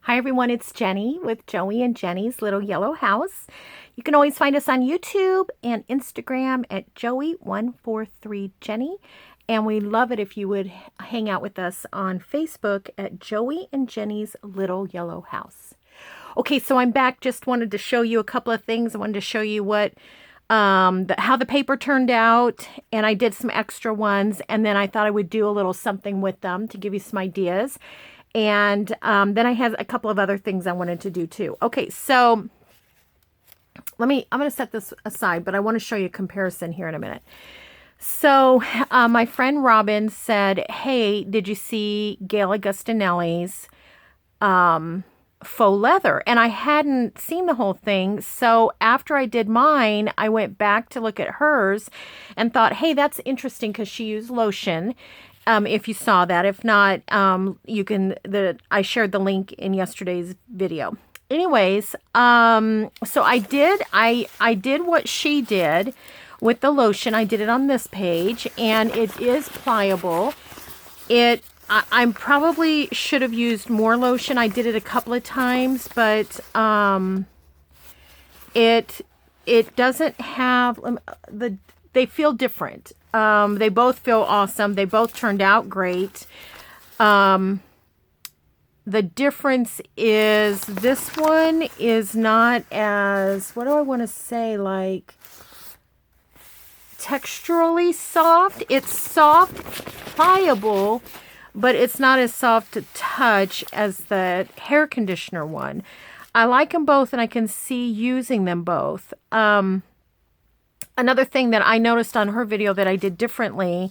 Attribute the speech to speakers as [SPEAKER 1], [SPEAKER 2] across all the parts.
[SPEAKER 1] Hi everyone, it's Jenny with Joey and Jenny's Little Yellow House. You can always find us on YouTube and Instagram at Joey143Jenny. And we'd love it if you would hang out with us on Facebook at Joey and Jenny's Little Yellow House. Okay, so I'm back. Just wanted to show you a couple of things. I wanted to show you what how the paper turned out, and I did some extra ones, and then I thought I would do a little something with them to give you some ideas. And then I had a couple of other things I wanted to do too. Okay, so I'm going to set this aside, but I want to show you a comparison here in a minute. So my friend Robin said, hey, did you see Gail Augustinelli's faux leather? And I hadn't seen the whole thing. So after I did mine, I went back to look at hers and thought, hey, that's interesting because she used lotion. If you saw that. If not, you can, I shared the link in yesterday's video. Anyways, so I did what she did with the lotion. I did it on this page, and it is pliable. I probably should have used more lotion. I did it a couple of times, but it doesn't have they feel different. They both feel awesome. They both turned out great. The difference is this one is not as, what do I want to say, like texturally soft. It's soft, pliable, but it's not as soft to touch as the hair conditioner one. I like them both, and I can see using them both. Another thing that I noticed on her video that I did differently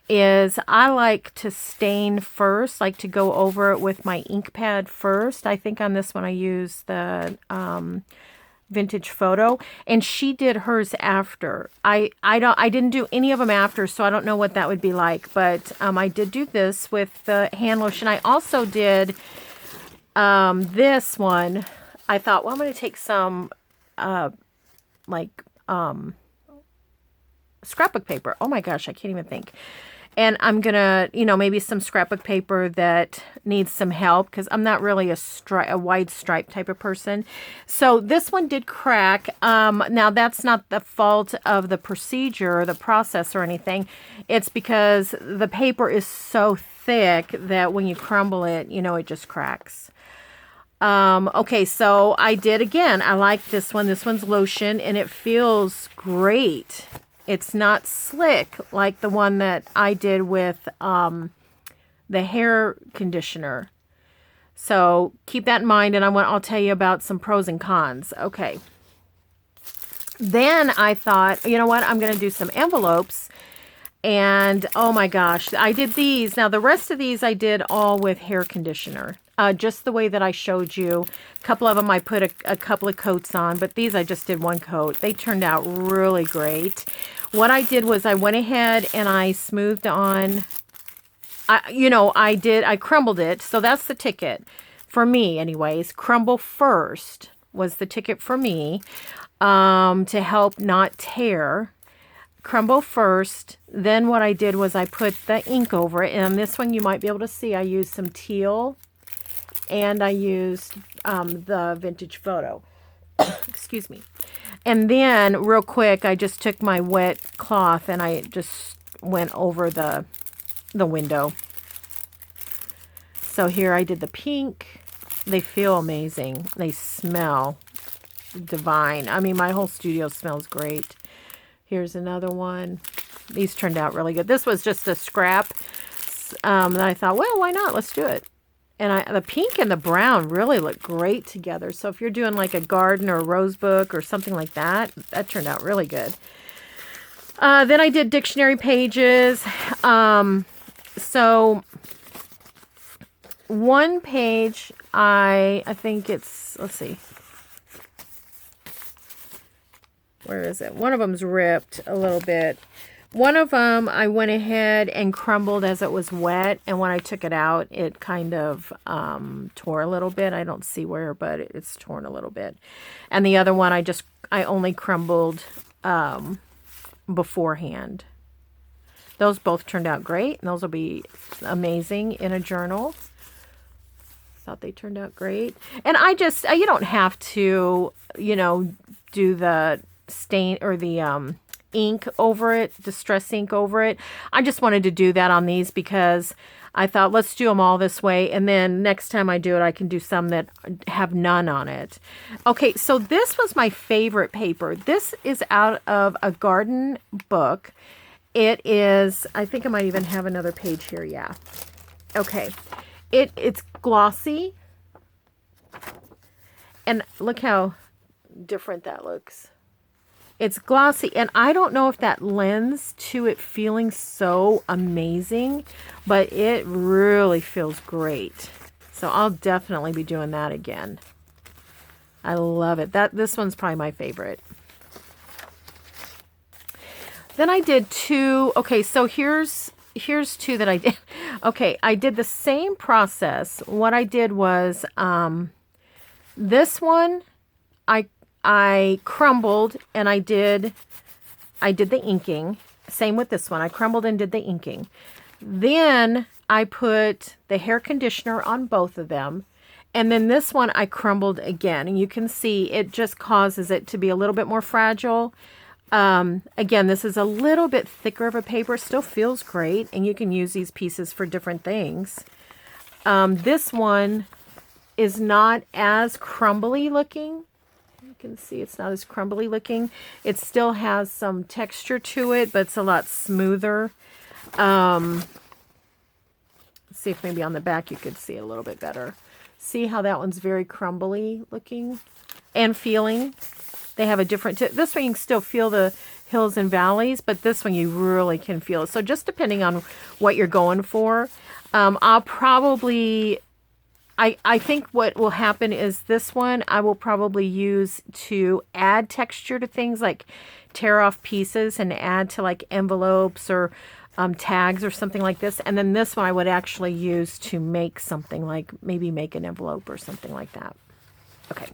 [SPEAKER 1] is I like to stain first, like to go over it with my ink pad first. I think on this one I used the Vintage Photo, and she did hers after. I didn't do any of them after, so I don't know what that would be like, but I did do this with the hand lotion. I also did this one. I thought, well, I'm going to take some scrapbook paper. Oh my gosh, I can't even think. And I'm going to, maybe some scrapbook paper that needs some help because I'm not really a wide stripe type of person. So this one did crack. Now that's not the fault of the procedure or the process or anything. It's because the paper is so thick that when you crumble it, it just cracks. Okay, so I did again. I like this one. This one's lotion, and it feels great. It's not slick like the one that I did with the hair conditioner. So keep that in mind, and I'll tell you about some pros and cons. Okay. Then I thought, you know what? I'm going to do some envelopes. And oh my gosh, I did these. Now the rest of these I did all with hair conditioner. Just the way that I showed you. A couple of them I put a couple of coats on, but these I just did one coat. They turned out really great. What I did was I went ahead and I smoothed on, I crumbled it. So that's the ticket for me anyways. Crumble first was the ticket for me to help not tear. Crumble first. Then what I did was I put the ink over it. And on this one you might be able to see I used some teal. And I used the Vintage Photo. Excuse me. And then, real quick, I just took my wet cloth and I just went over the window. So here I did the pink. They feel amazing. They smell divine. I mean, my whole studio smells great. Here's another one. These turned out really good. This was just a scrap. And I thought, well, why not? Let's do it. And the pink and the brown really look great together. So if you're doing like a garden or a rose book or something like that, that turned out really good. Then I did dictionary pages. So one page, I think it's, let's see. Where is it? One of them's ripped a little bit. One of them, I went ahead and crumbled as it was wet, and when I took it out, it kind of tore a little bit. I don't see where, but it's torn a little bit. And the other one, I only crumbled beforehand. Those both turned out great, and those will be amazing in a journal. thought they turned out great. And I just, you don't have to, you know, do the stain or the ink over it, distress ink over it. I just wanted to do that on these because I thought, let's do them all this way. And then next time I do it, I can do some that have none on it. Okay, so this was my favorite paper. This is out of a garden book. It is, I think I might even have another page here. Yeah. Okay. It's glossy. And look how different that looks. It's glossy, and I don't know if that lends to it feeling so amazing, but it really feels great. So I'll definitely be doing that again. I love it. This one's probably my favorite. Then I did two. Okay, so here's two that I did. Okay, I did the same process. What I did was this one I crumbled and I did the inking. Same with this one. I crumbled and did the inking. Then I put the hair conditioner on both of them. And then this one I crumbled again. And you can see it just causes it to be a little bit more fragile. Again, this is a little bit thicker of a paper. Still feels great. And you can use these pieces for different things. This one is not as crumbly looking. You can see it's not as crumbly looking. It still has some texture to it, but it's a lot smoother. Let's see if maybe on the back you could see it a little bit better. See how that one's very crumbly looking and feeling. They have a different, this one you can still feel the hills and valleys, but this one you really can feel it. So just depending on what you're going for, I'll probably, I think what will happen is this one I will probably use to add texture to things, like tear off pieces and add to like envelopes or tags or something like this. And then this one I would actually use to make something, like maybe make an envelope or something like that. Okay.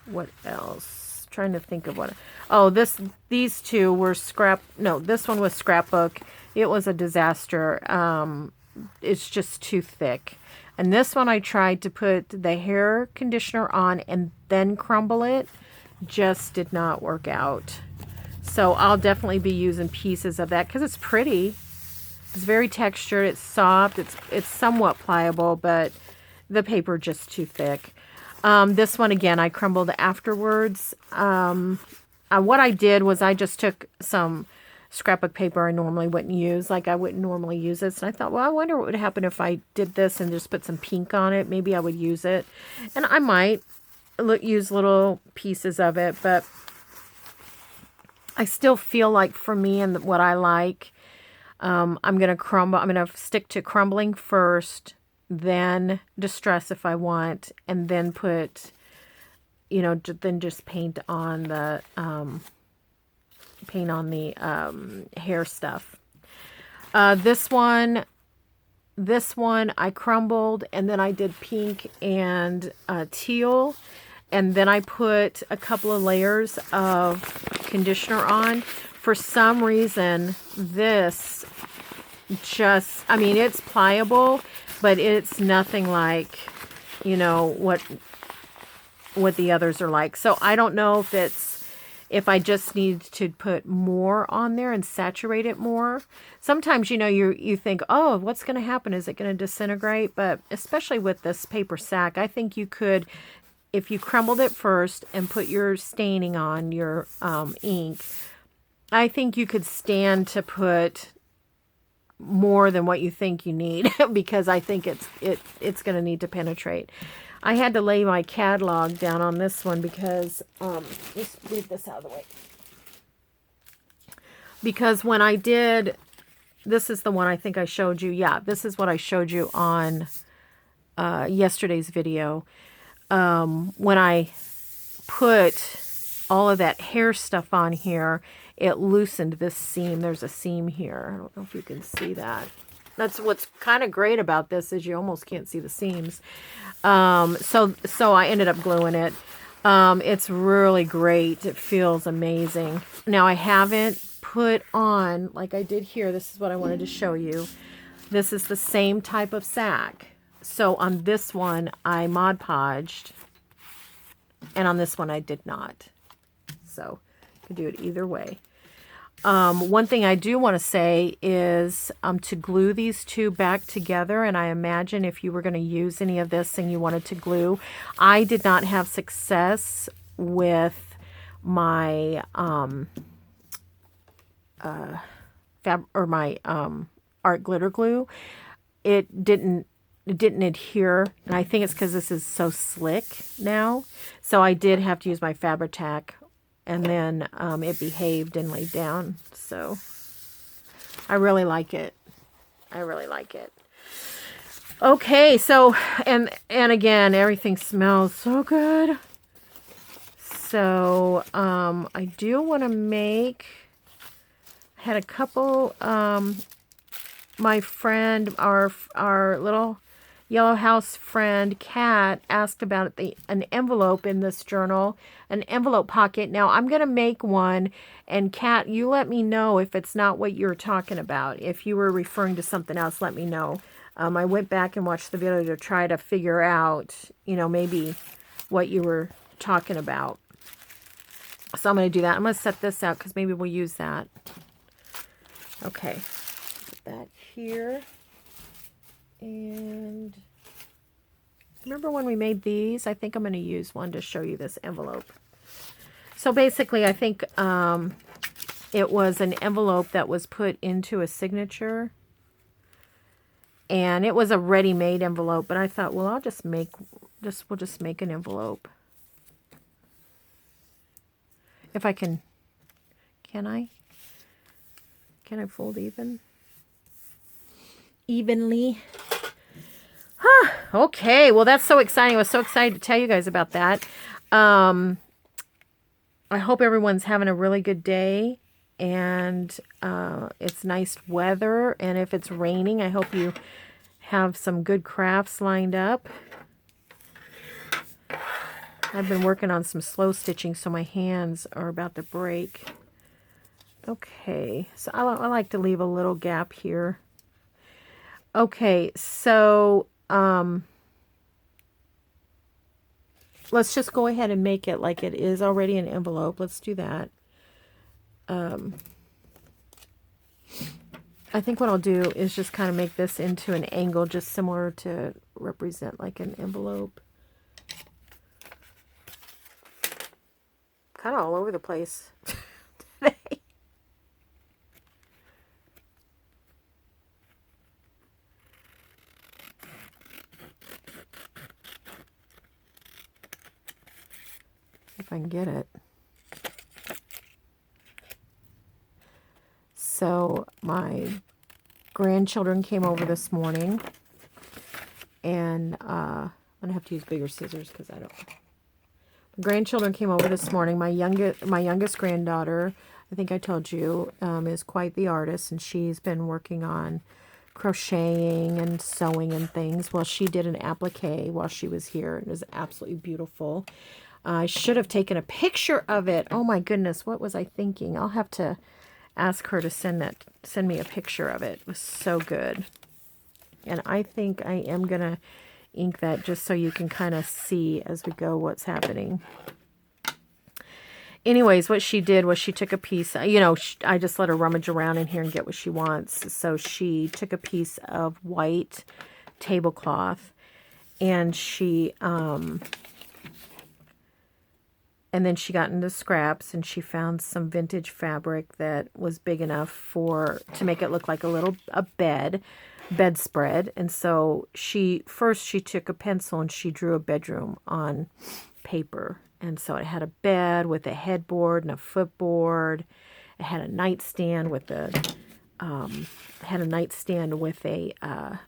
[SPEAKER 1] What else? Trying to think of what. Oh, these two were this one was scrapbook. It was a disaster. It's just too thick. And this one I tried to put the hair conditioner on and then crumble it. Just did not work out. So I'll definitely be using pieces of that because it's pretty. It's very textured. It's soft. It's somewhat pliable, but the paper just too thick. This one, again, I crumbled afterwards. What I did was I just took some scrapbook paper I normally wouldn't use. Like I wouldn't normally use this. And I thought, well, I wonder what would happen if I did this and just put some pink on it. Maybe I would use it. And I might use little pieces of it. But I still feel like for me and what I like, I'm going to crumble. I'm going to stick to crumbling first, then distress if I want, and then put, then just paint on the hair stuff. This one I crumbled, and then I did pink and teal, and then I put a couple of layers of conditioner on. For some reason, this just, it's pliable, but it's nothing like, what the others are like. So I don't know if I just need to put more on there and saturate it more. Sometimes, you think, oh, what's going to happen? Is it going to disintegrate? But especially with this paper sack, I think you could, if you crumbled it first and put your staining on your ink, I think you could stand to put more than what you think you need because I think it's going to need to penetrate. I had to lay my catalog down on this one because, let's leave this out of the way. Because when I did, this is the one I think I showed you. Yeah, this is what I showed you on yesterday's video. When I put all of that hair stuff on here, it loosened this seam. There's a seam here. I don't know if you can see that. That's what's kind of great about this is you almost can't see the seams. So I ended up gluing it. It's really great. It feels amazing. Now I haven't put on, like I did here, this is what I wanted to show you. This is the same type of sack. So on this one, I Mod Podged, and on this one, I did not. So you can do it either way. One thing I do want to say is to glue these two back together, and I imagine if you were going to use any of this and you wanted to glue, I did not have success with my art glitter glue. It didn't adhere, and I think it's because this is so slick now. So I did have to use my Fabri-Tac, and then it behaved and laid down. So I really like it. I really like it. Okay, so and again, everything smells so good. So I do want to make. I had a couple. My friend, our little Yellow House friend, Kat, asked about an envelope in this journal, an envelope pocket. Now, I'm going to make one, and Kat, you let me know if it's not what you're talking about. If you were referring to something else, let me know. I went back and watched the video to try to figure out, maybe what you were talking about. So I'm going to do that. I'm going to set this out because maybe we'll use that. Okay. Put that here. And remember when we made these? I think I'm going to use one to show you this envelope. So basically, I think it was an envelope that was put into a signature. And it was a ready-made envelope, but I thought, well, we'll just make an envelope. If I can I? Can I fold evenly? Huh. Okay. Well, that's so exciting. I was so excited to tell you guys about that. I hope everyone's having a really good day, and it's nice weather. And if it's raining, I hope you have some good crafts lined up. I've been working on some slow stitching, so my hands are about to break. Okay, so I like to leave a little gap here. Okay, so let's just go ahead and make it like it is already an envelope. Let's do that. I think what I'll do is just kind of make this into an angle, just similar to represent like an envelope. Kind of all over the place today. If I can get it. So my grandchildren came over this morning, and I'm gonna have to use bigger scissors because I don't. My grandchildren came over this morning. My youngest granddaughter, I think I told you, is quite the artist, and she's been working on crocheting and sewing and things. Well, she did an applique while she was here. It was absolutely beautiful. I should have taken a picture of it. Oh my goodness, what was I thinking? I'll have to ask her to send me a picture of it. It was so good. And I think I am going to ink that just so you can kind of see as we go what's happening. Anyways, what she did was she took a piece, I just let her rummage around in here and get what she wants. So she took a piece of white tablecloth, and and then she got into scraps, and she found some vintage fabric that was big enough to make it look like a bedspread. And so she took a pencil and she drew a bedroom on paper. And so it had a bed with a headboard and a footboard. It had a nightstand with a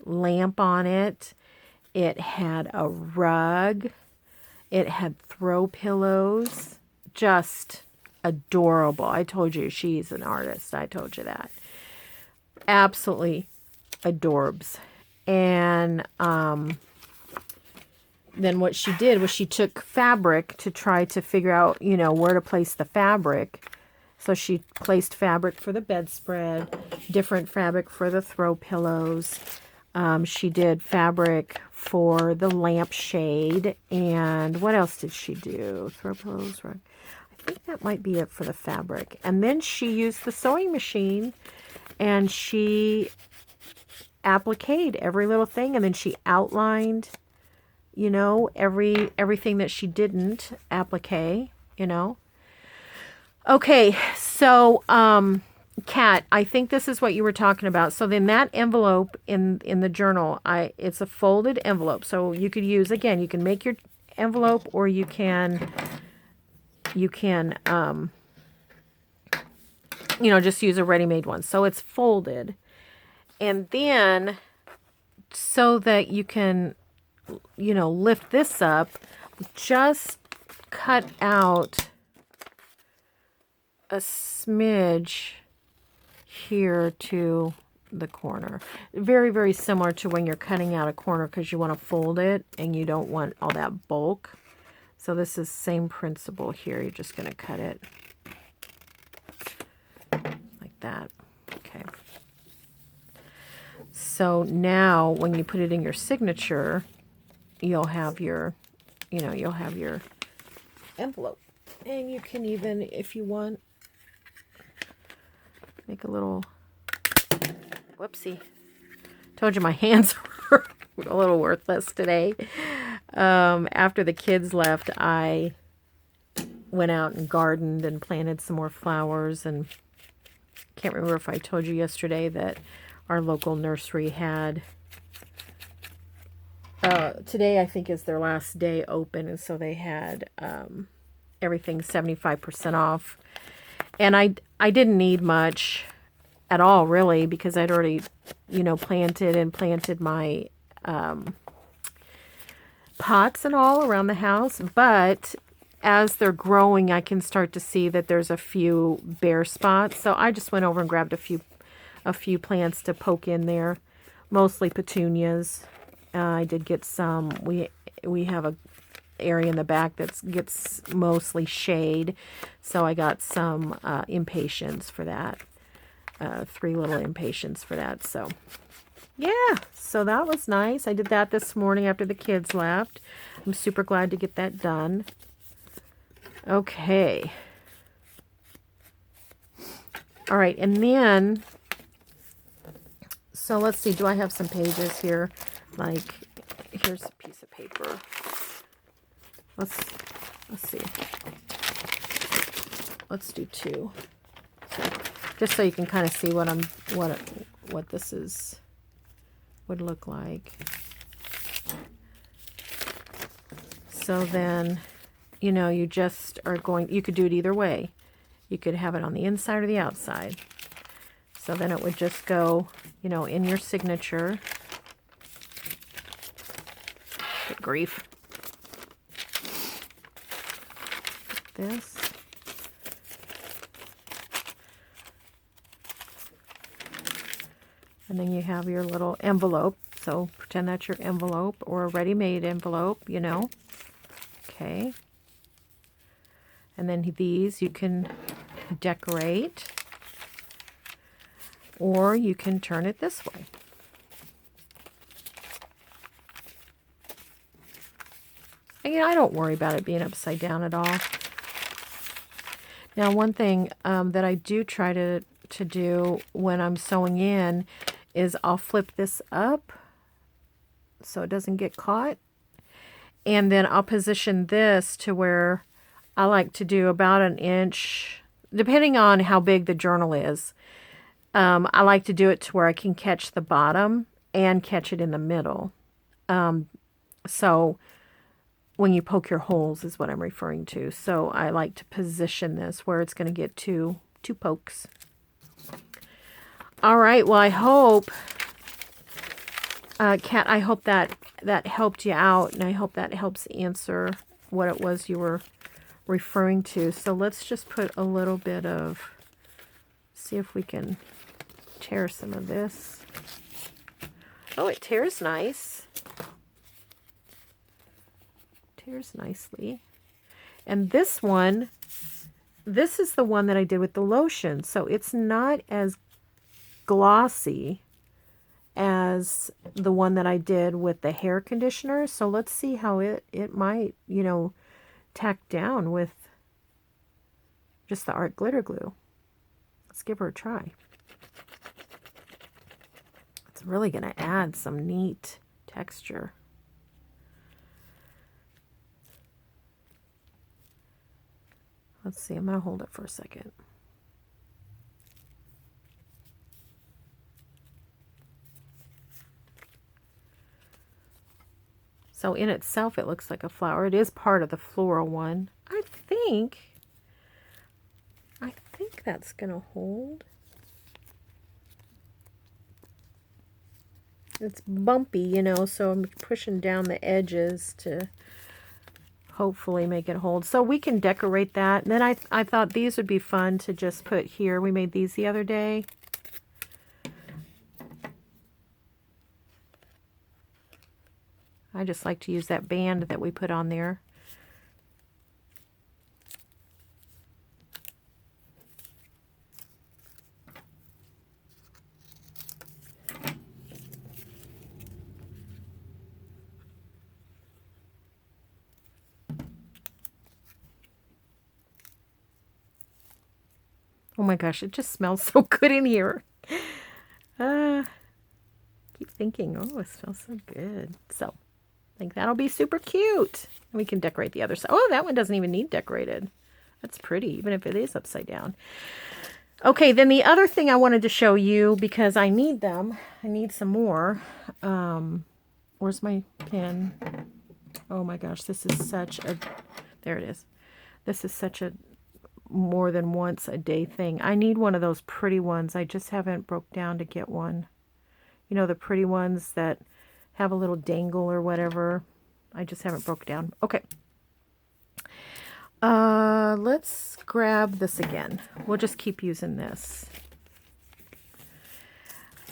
[SPEAKER 1] lamp on it. It had a rug. It had throw pillows. Just adorable. I told you she's an artist. I told you that. Absolutely adorbs. And then what she did was she took fabric to try to figure out, where to place the fabric. So she placed fabric for the bedspread, different fabric for the throw pillows. She did fabric for the lampshade. And what else did she do? Throw pillows, rug. I think that might be it for the fabric. And then she used the sewing machine and she appliqued every little thing. And then she outlined, you know, everything that she didn't applique, you know. Okay, so, Kat, I think this is what you were talking about. So then that envelope in the journal, it's a folded envelope. So you could use, again, you can make your envelope or you can, you know, just use a ready-made one. So it's folded. And then so that you can, you know, lift this up, just cut out a smidge here to the corner. Very, very similar to when you're cutting out a corner because you want to fold it and you don't want all that bulk. So this is the same principle here. You're just going to cut it like that. Okay. So now when you put it in your signature, you'll have your, you know, you'll have your envelope. And you can even, if you want, make a little, whoopsie. Told you my hands were a little worthless today. After the kids left, I went out and gardened and planted some more flowers. And can't remember if I told you yesterday that our local nursery had, today I think is their last day open. And so they had everything 75% off. And I didn't need much at all, really, because I'd already, you know, planted my pots and all around the house. But as they're growing, I can start to see that there's a few bare spots. So I just went over and grabbed a few plants to poke in there, mostly petunias. I did get some. We have a area in the back that gets mostly shade, so I got some impatiens for that. 3 little impatiens for that. So yeah, so that was nice. I did that this morning after the kids left. I'm super glad to get that done. Okay. All right, and then, so let's see, do I have some pages here? Like, here's a piece of paper. Let's see. Let's do 2. So, just so you can kind of see what this is would look like. So then, you know, you just are going, you could do it either way. You could have it on the inside or the outside. So then it would just go, you know, in your signature. Good grief. This. And then you have your little envelope. So pretend that's your envelope or a ready-made envelope, you know. Okay. And then these you can decorate, or you can turn it this way. And, you know, I don't worry about it being upside down at all. Now, one thing that I do try to do when I'm sewing in is I'll flip this up so it doesn't get caught. And then I'll position this to where I like to do about 1 inch, depending on how big the journal is. I like to do it to where I can catch the bottom and catch it in the middle. So when you poke your holes is what I'm referring to. So I like to position this where it's going to get two pokes. All right. Well, I hope, Kat, I hope that helped you out, and I hope that helps answer what it was you were referring to. So let's just put a little bit of, see if we can tear some of this. Oh, it tears nice. Tears nicely. And this one this is the one that I did with the lotion. So it's not as glossy as the one that I did with the hair conditioner. So let's see how it might, you know, tack down with just the art glitter glue. Let's give her a try. It's really going to add some neat texture. Let's see, I'm going to hold it for a second. So in itself, it looks like a flower. It is part of the floral one. I think that's going to hold. It's bumpy, you know, so I'm pushing down the edges to hopefully make it hold. So we can decorate that. And then I thought these would be fun to just put here. We made these the other day. I just like to use that band that we put on there. Oh my gosh, it just smells so good in here. Keep thinking, oh, it smells so good. So I think that'll be super cute. We can decorate the other side. Oh, that one doesn't even need decorated. That's pretty, even if it is upside down. Okay, then the other thing I wanted to show you, because I need them. I need some more. Where's my pen? Oh my gosh, this is such a... There it is. This is such a more than once a day thing. I need one of those pretty ones. I just haven't broke down to get one. You know, the pretty ones that have a little dangle or whatever. I just haven't broke down. Okay. Let's grab this again. We'll just keep using this.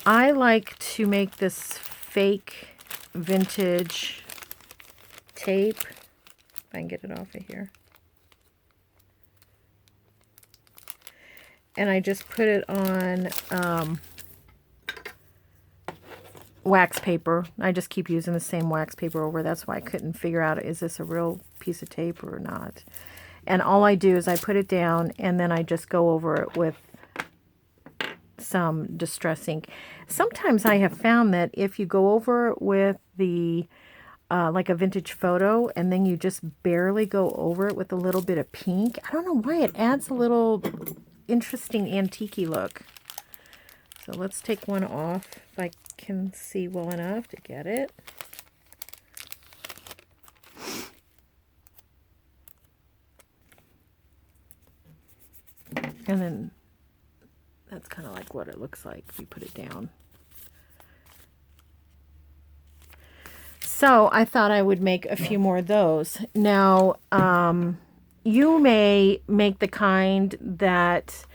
[SPEAKER 1] I like to make this fake vintage tape. If I can get it off of here. And I just put it on wax paper. I just keep using the same wax paper over. That's why I couldn't figure out, is this a real piece of tape or not? And all I do is I put it down and then I just go over it with some Distress ink. Sometimes I have found that if you go over it with the like a vintage photo and then you just barely go over it with a little bit of pink, I don't know why, it adds a little interesting antique-y look. So let's take one off if I can see well enough to get it. And then that's kind of like what it looks like if you put it down. So I thought I would make a few more of those. Now, you may make the kind that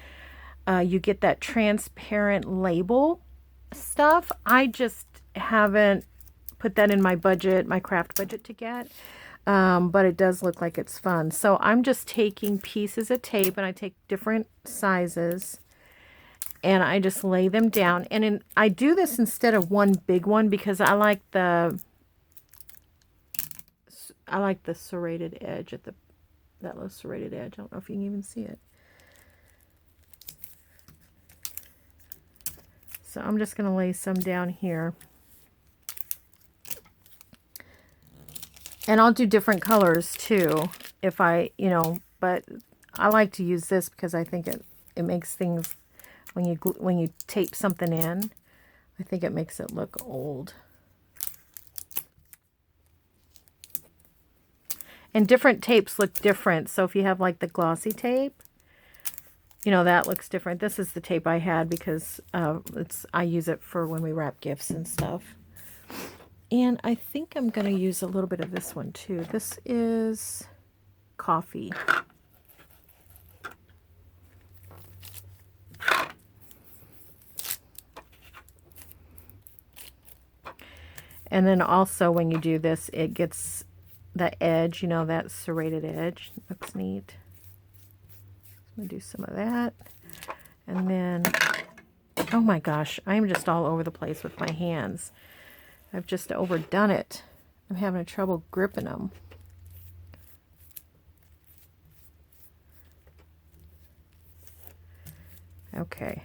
[SPEAKER 1] you get that transparent label stuff. I just haven't put that in my budget, my craft budget to get. But it does look like it's fun. So I'm just taking pieces of tape, and I take different sizes, and I just lay them down. And I do this instead of one big one because I like the serrated edge at that little serrated edge. I don't know if you can even see it. So I'm just going to lay some down here. And I'll do different colors too, if I, you know, but I like to use this because I think it makes things, when you tape something in, I think it makes it look old. And different tapes look different. So if you have like the glossy tape, you know, that looks different. This is the tape I had because I use it for when we wrap gifts and stuff. And I think I'm going to use a little bit of this one too. This is coffee. And then also when you do this, it gets the edge, you know, that serrated edge. Looks neat. I'm going to do some of that. And then, oh my gosh, I'm just all over the place with my hands. I've just overdone it. I'm having trouble gripping them. Okay,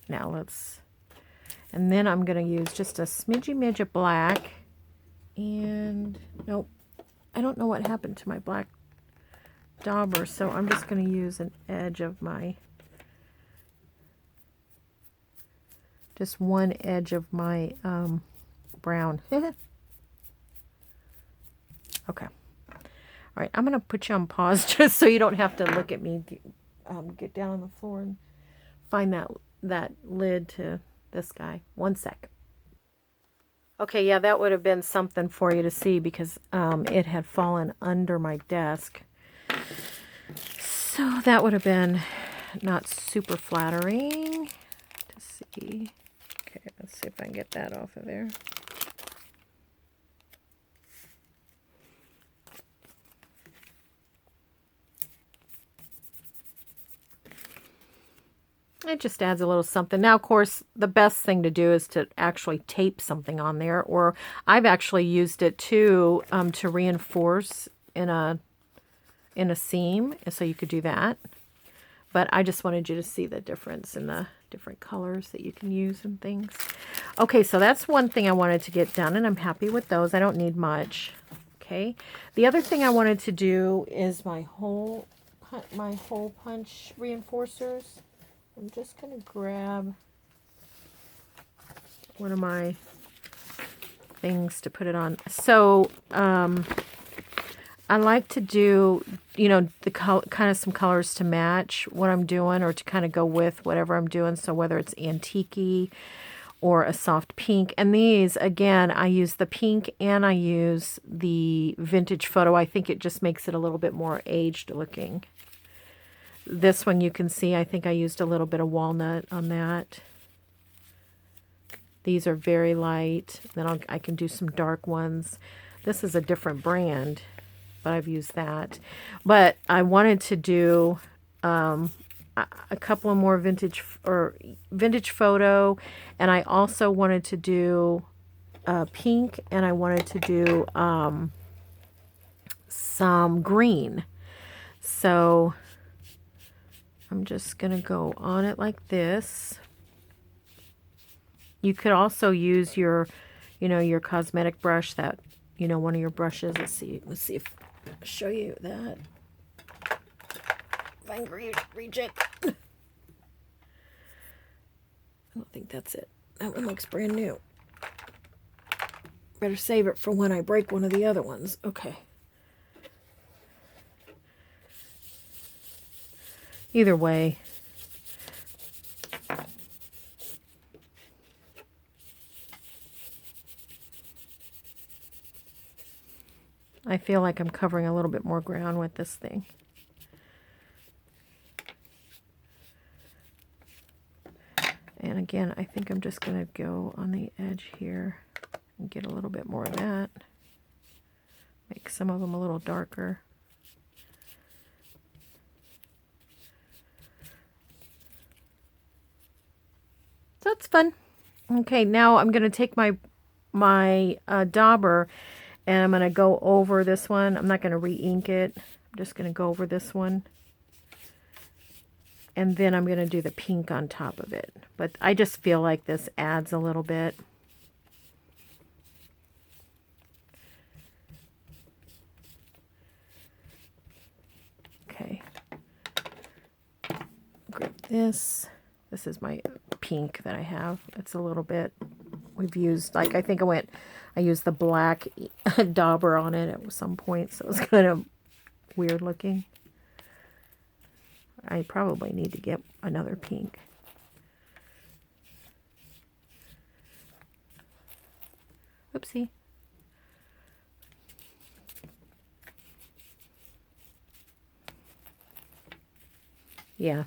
[SPEAKER 1] now let's, and then I'm going to use just a smidgy of black. And nope, I don't know what happened to my black dauber, so I'm just going to use an edge of my, just one edge of my brown. Okay. All right, I'm going to put you on pause just so you don't have to look at me get down on the floor and find that lid to this guy. 1 sec. Okay, yeah, that would have been something for you to see because it had fallen under my desk. So that would have been not super flattering to see. Okay, let's see if I can get that off of there. It just adds a little something. Now, of course, the best thing to do is to actually tape something on there, or I've actually used it too to reinforce in a seam, so you could do that. But I just wanted you to see the difference in the different colors that you can use and things. Okay, so that's one thing I wanted to get done, and I'm happy with those. I don't need much. Okay, the other thing I wanted to do is my hole punch reinforcers. I'm just going to grab one of my things to put it on. So I like to do, you know, the kind of some colors to match what I'm doing or to kind of go with whatever I'm doing. So whether it's antique-y or a soft pink. And these, again, I use the pink and I use the vintage photo. I think it just makes it a little bit more aged looking. This one you can see, I think I used a little bit of walnut on that. These are very light. Then I can do some dark ones. This is a different brand, but I've used that. But I wanted to do a couple of more vintage photo, and I also wanted to do pink, and I wanted to do some green. So I'm just going to go on it like this. You could also use your, you know, your cosmetic brush, that, you know, one of your brushes. Let's see if I'll show you that. If I can reach it. I don't think that's it. That one looks brand new. Better save it for when I break one of the other ones. Okay. Either way, I feel like I'm covering a little bit more ground with this thing. And again, I think I'm just going to go on the edge here and get a little bit more of that. Make some of them a little darker. So that's fun. Okay, now I'm going to take my dauber and I'm going to go over this one. I'm not going to re-ink it. I'm just going to go over this one. And then I'm going to do the pink on top of it. But I just feel like this adds a little bit. Okay. Grab this. This is my pink that I have. It's a little bit, we've used, like, I think I used the black dauber on it at some point, so it was kind of weird looking. I probably need to get another pink. Oopsie. Yeah,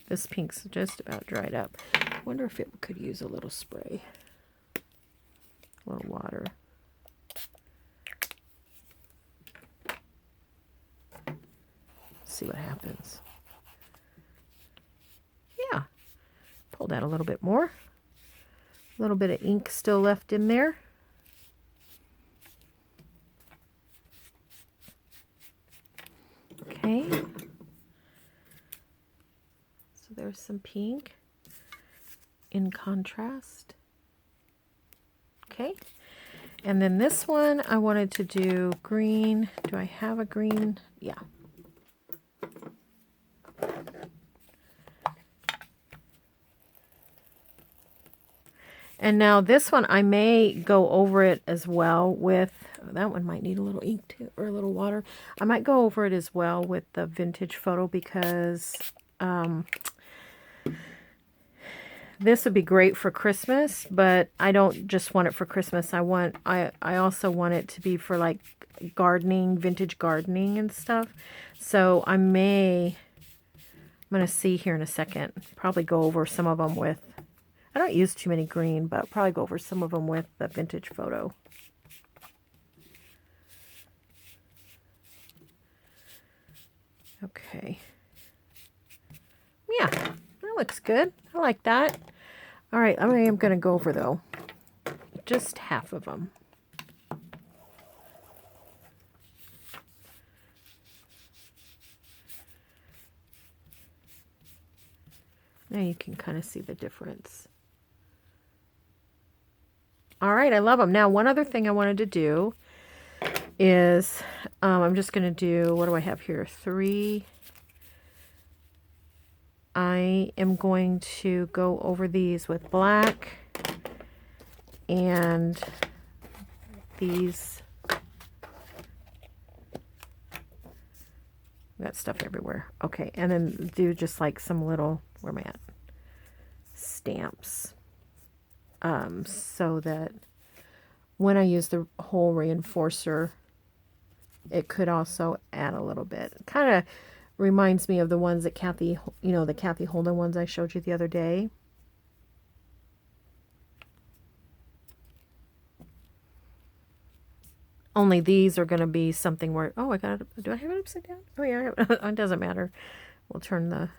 [SPEAKER 1] this pink's just about dried up. I wonder if it could use a little spray. A little water. See what happens. pull that a little bit more. A little bit of ink still left in there. Okay. So there's some pink in contrast. Okay. And then this one, I wanted to do green. Do I have a green? Yeah. And now this one, I may go over it as well with, that one might need a little ink too, or a little water. I might go over it as well with the vintage photo because this would be great for Christmas, but I don't just want it for Christmas. I also want it to be for like gardening, vintage gardening and stuff. So I'm going to see here in a second, probably go over some of them with, I don't use too many green, but probably go over some of them with the vintage photo. Okay. Yeah, that looks good. I like that. All right, I am going to go over, though, just half of them. Now you can kind of see the difference. All right, I love them. Now, one other thing I wanted to do is I'm just going to do, what do I have here? 3. I am going to go over these with black and these. Got stuff everywhere. Okay, and then do just like some little, where am I at? Stamps. So that when I use the whole reinforcer, it could also add a little bit. Kind of reminds me of the ones that Kathy, the Kathy Holden ones I showed you the other day. Only these are going to be something where, oh, do I have it upside down? Oh, yeah, it doesn't matter. We'll turn the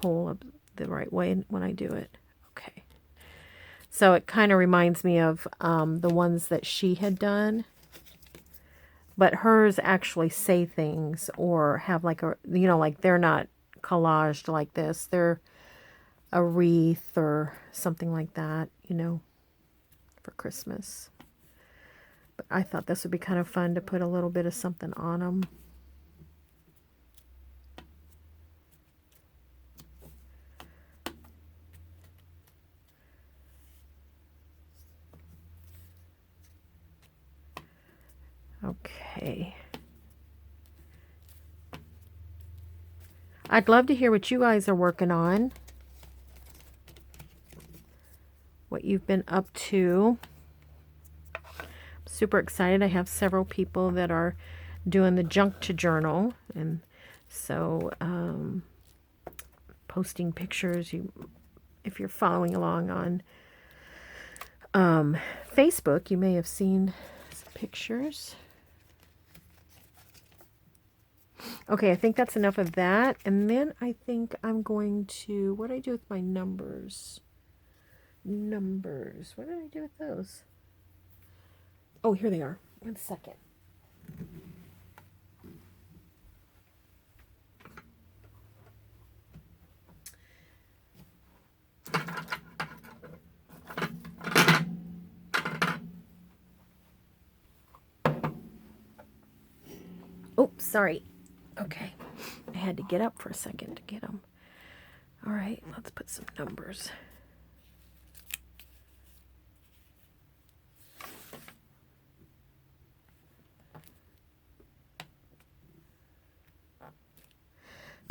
[SPEAKER 1] hole up the right way when I do it. Okay. So it kind of reminds me of the ones that she had done. But hers actually say things or have like a, like they're not collaged like this. They're a wreath or something like that, for Christmas. But I thought this would be kind of fun to put a little bit of something on them. Okay. I'd love to hear what you guys are working on. What you've been up to. I'm super excited. I have several people that are doing the junk to journal. And so posting pictures. If you're following along on Facebook, you may have seen some pictures. Okay, I think that's enough of that. And then I think I'm going to, what did I do with my numbers? Numbers. What did I do with those? Oh, here they are. 1 second. Oops, sorry. Okay, I had to get up for a second to get them. All right, let's put some numbers.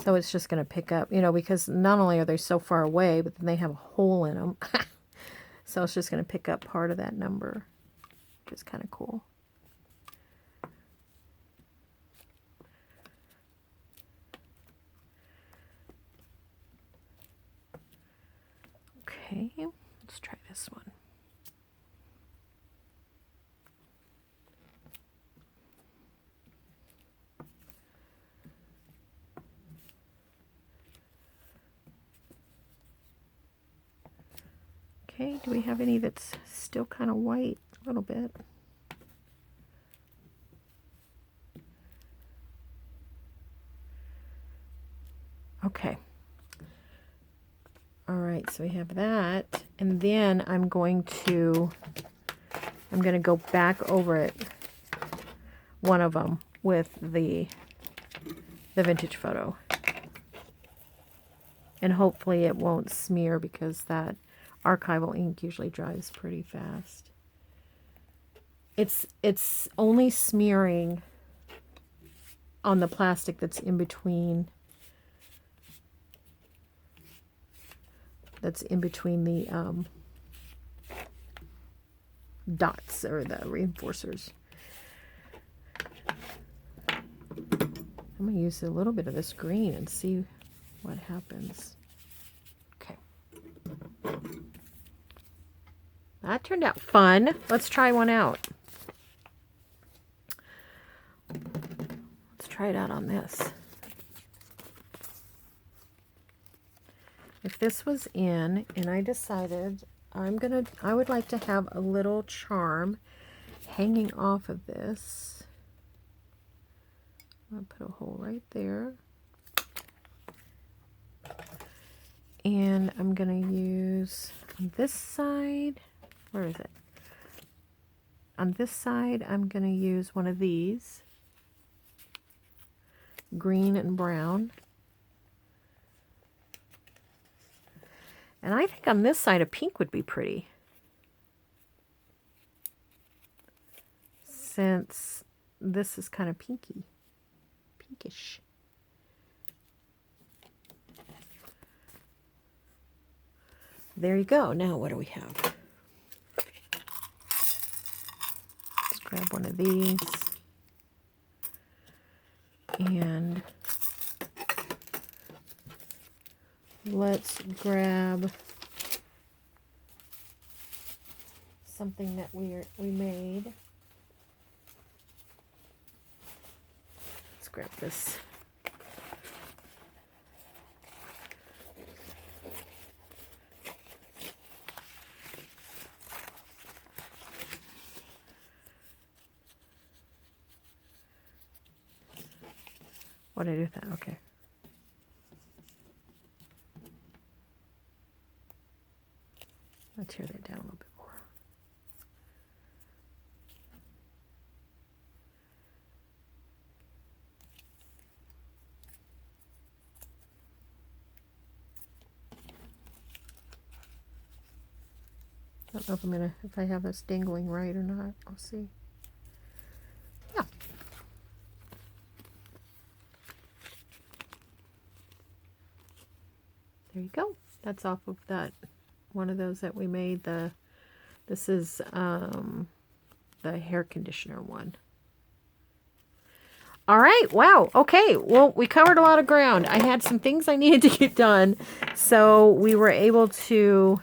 [SPEAKER 1] So it's just going to pick up, because not only are they so far away, but then they have a hole in them. So it's just going to pick up part of that number, which is kind of cool. Okay, let's try this one. Okay, do we have any that's still kind of white? A little bit. Okay. All right, so we have that. And then I'm going to go back over it, one of them, with the vintage photo. And hopefully it won't smear because that archival ink usually dries pretty fast. It's only smearing on the plastic that's in between the dots or the reinforcers. I'm going to use a little bit of this green and see what happens. Okay. That turned out fun. Let's try one out. Let's try it out on this. If this was in and I decided I would like to have a little charm hanging off of this. I'll put a hole right there. And I'm going to use on this side, where is it? On this side, I'm going to use one of these, green and brown. And I think on this side, a pink would be pretty. Since this is kind of pinky, pinkish. There you go. Now what do we have? Let's grab one of these. And let's grab something that we made. Let's grab this. What did I do with that? Okay. Let's tear that down a little bit more. I don't know if I have this dangling right or not. I'll see. Yeah. There you go. That's off of that one of those that we made. This is the hair conditioner one. All right. Wow. Okay. Well, we covered a lot of ground. I had some things I needed to get done, so we were able to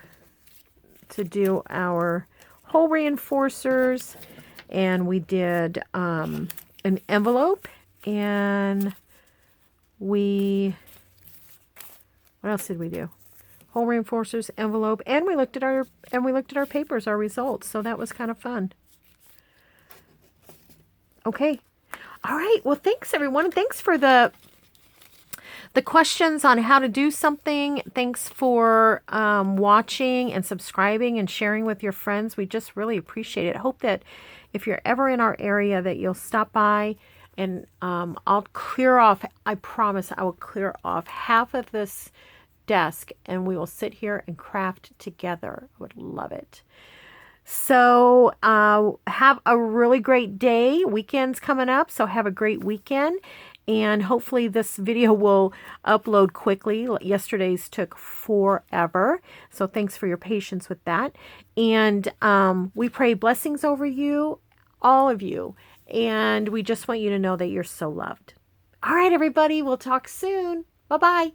[SPEAKER 1] do our hole reinforcers, and we did an envelope, and what else did we do? Hole reinforcers, envelope, and we looked at our papers, our results. So that was kind of fun. Okay. All right. Well, thanks everyone. Thanks for the questions on how to do something. Thanks for watching and subscribing and sharing with your friends. We just really appreciate it. I hope that if you're ever in our area that you'll stop by, and I'll clear off, I promise I will clear off half of this desk and we will sit here and craft together. I would love it. So have a really great day. Weekend's coming up, so have a great weekend. And hopefully this video will upload quickly. Yesterday's took forever. So thanks for your patience with that. And we pray blessings over you, all of you. And we just want you to know that you're so loved. All right, everybody. We'll talk soon. Bye-bye.